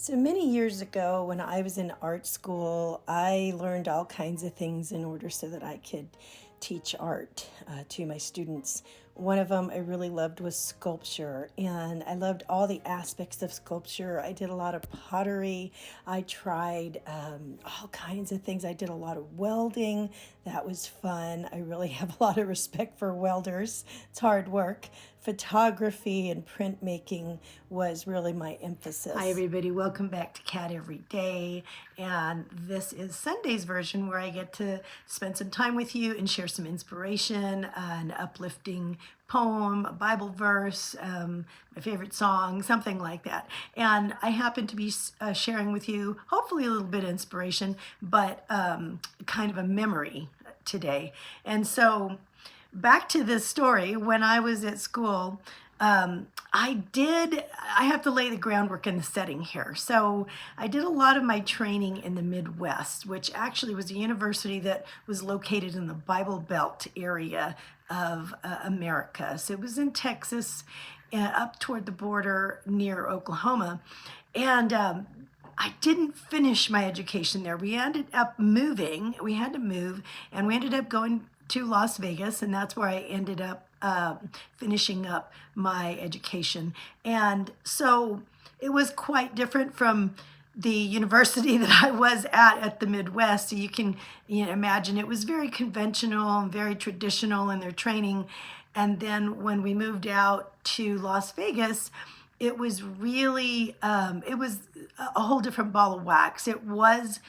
So many years ago, when I was in art school, I learned all kinds of things in order so that I could teach art to my students. One of them I really loved was sculpture, and I loved all the aspects of sculpture. I did a lot of pottery. I tried all kinds of things. I did a lot of welding. That was fun. I really have a lot of respect for welders. It's hard work. Photography and printmaking was really my emphasis. Hi, everybody. Welcome back to Cat Every Day. And this is Sunday's version where I get to spend some time with you and share some inspiration, an uplifting poem, a Bible verse, my favorite song, something like that. And I happen to be sharing with you, hopefully a little bit of inspiration, but kind of a memory today. And so back to this story, when I was at school, I have to lay the groundwork in the setting here. So I did a lot of my training in the Midwest, which actually was a university that was located in the Bible Belt area of America. So it was in Texas, up toward the border near Oklahoma. And I didn't finish my education there. We ended up moving. We had to move, and we ended up going to Las Vegas, and that's where I ended up finishing up my education. And so it was quite different from the university that I was at the Midwest. So you can imagine it was very conventional and very traditional in their training. And then when we moved out to Las Vegas, it was really, it was a whole different ball of wax. It was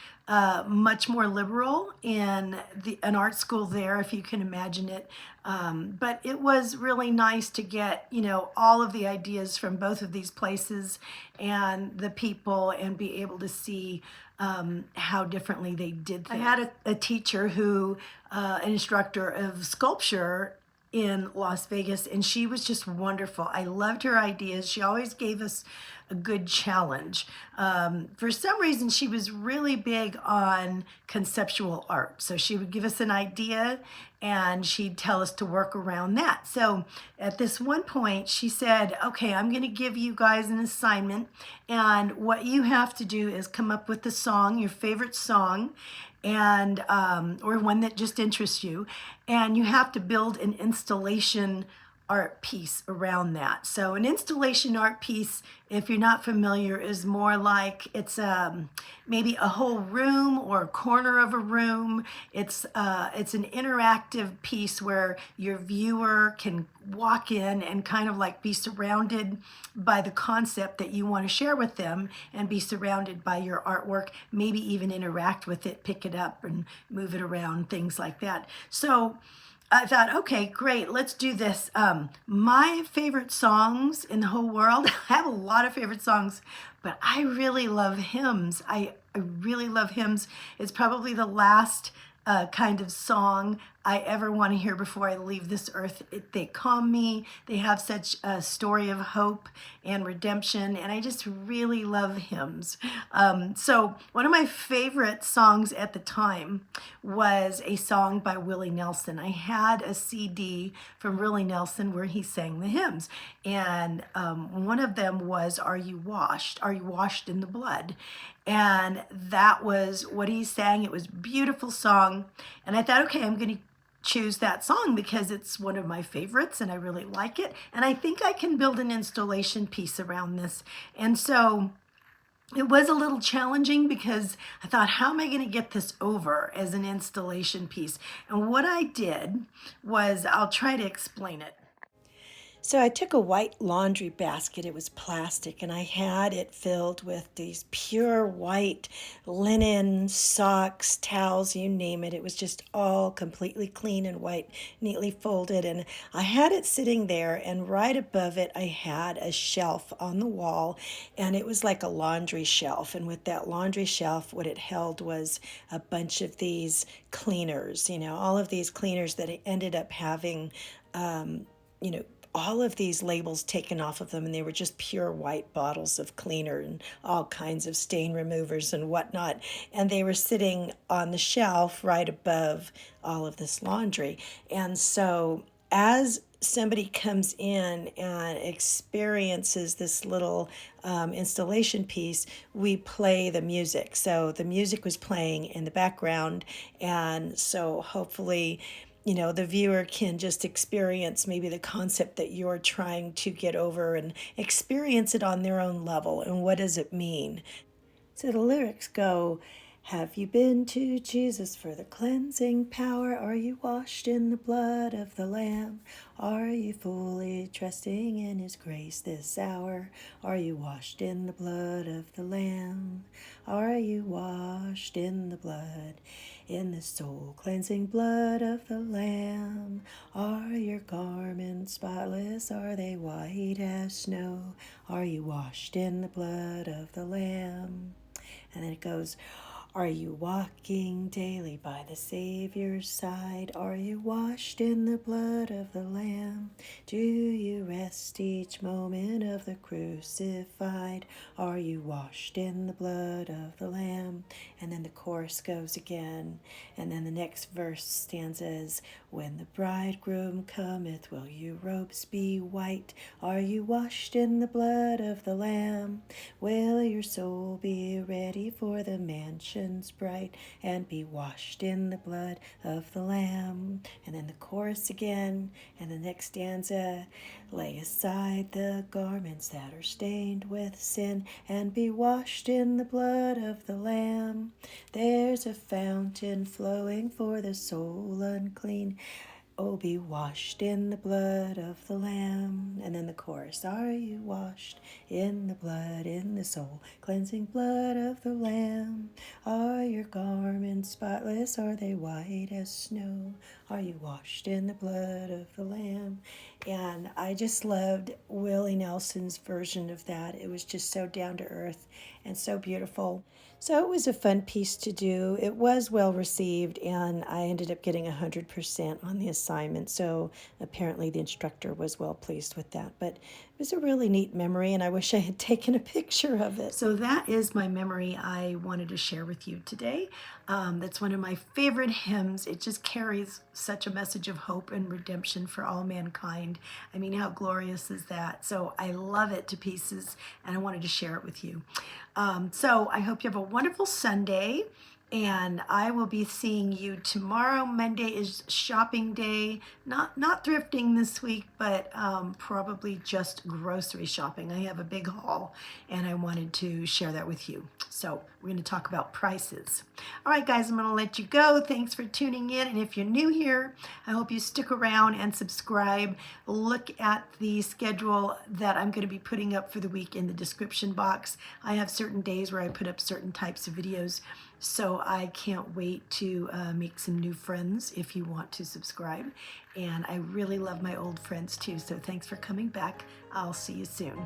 much more liberal in an art school there, if you can imagine it. But it was really nice to get, all of the ideas from both of these places and the people and be able to see how differently they did things. I had a teacher who, an instructor of sculpture in Las Vegas, and she was just wonderful. I loved her ideas. She always gave us a good challenge. For some reason, she was really big on conceptual art. So she would give us an idea and she'd tell us to work around that. So at this one point, she said, okay, I'm going to give you guys an assignment, and what you have to do is come up with a song, your favorite song, and or one that just interests you, and you have to build an installation art piece around that. So an installation art piece, if you're not familiar, is more like it's maybe a whole room or a corner of a room. It's an interactive piece where your viewer can walk in and kind of like be surrounded by the concept that you want to share with them and be surrounded by your artwork, maybe even interact with it, pick it up and move it around, things like that. So I thought, okay, great, let's do this. My favorite songs in the whole world, I have a lot of favorite songs, but I really love hymns. I really love hymns. It's probably the last kind of song I ever want to hear before I leave this earth. They calm me. They have such a story of hope and redemption, and I just really love hymns. So one of my favorite songs at the time was a song by Willie Nelson. I had a CD from Willie Nelson where he sang the hymns, and one of them was "Are You Washed? Are You Washed in the Blood?" And that was what he sang. It was a beautiful song, and I thought, okay, I'm going to choose that song because it's one of my favorites and I really like it, and I think I can build an installation piece around this. And so it was a little challenging because I thought, how am I going to get this over as an installation piece? And what I did was, I'll try to explain it. So I took a white laundry basket. It was plastic, and I had it filled with these pure white linen, socks, towels, you name it. It was just all completely clean and white, neatly folded. And I had it sitting there, and right above it, I had a shelf on the wall, and it was like a laundry shelf. And with that laundry shelf, what it held was a bunch of these cleaners, all of these cleaners that I ended up having, all of these labels taken off of them, and they were just pure white bottles of cleaner and all kinds of stain removers and whatnot. And they were sitting on the shelf right above all of this laundry. And so as somebody comes in and experiences this little installation piece, we play the music. So the music was playing in the background, and so hopefully, the viewer can just experience maybe the concept that you're trying to get over and experience it on their own level. And what does it mean? So the lyrics go, have you been to Jesus for the cleansing power? Are you washed in the blood of the Lamb? Are you fully trusting in His grace this hour? Are you washed in the blood of the Lamb? Are you washed in the blood, in the soul cleansing blood of the Lamb? Are your garments spotless? Are they white as snow? Are you washed in the blood of the Lamb? And then it goes, are you walking daily by the Savior's side? Are you washed in the blood of the Lamb? Do you rest each moment of the crucified? Are you washed in the blood of the Lamb? And then the chorus goes again. And then the next verse stanzas, when the bridegroom cometh, will your robes be white? Are you washed in the blood of the Lamb? Will your soul be ready for the mansions bright, and be washed in the blood of the Lamb? And then the chorus again, and the next stanza, lay aside the garments that are stained with sin, and be washed in the blood of the Lamb. There's a fountain flowing for the soul unclean. Oh, be washed in the blood of the Lamb. And then the chorus, are you washed in the blood, in the soul cleansing blood of the Lamb? Are your garments spotless? Are they white as snow? Are you washed in the blood of the Lamb? And I just loved Willie Nelson's version of that. It was just so down to earth and so beautiful. So it was a fun piece to do. It was well received, and I ended up getting 100% on the assignment. So apparently the instructor was well pleased with that. But it was a really neat memory, and I wish I had taken a picture of it. So that is my memory I wanted to share with you today. That's one of my favorite hymns. It just carries such a message of hope and redemption for all mankind. I mean, how glorious is that? So I love it to pieces, and I wanted to share it with you. So I hope you have a wonderful Sunday, and I will be seeing you tomorrow. Monday is shopping day. Not thrifting this week, but probably just grocery shopping. I have a big haul, and I wanted to share that with you. So we're going to talk about prices. All right, guys, I'm going to let you go. Thanks for tuning in. And if you're new here, I hope you stick around and subscribe. Look at the schedule that I'm going to be putting up for the week in the description box. I have certain days where I put up certain types of videos, so I can't wait to make some new friends if you want to subscribe. And I really love my old friends too, so thanks for coming back. I'll see you soon.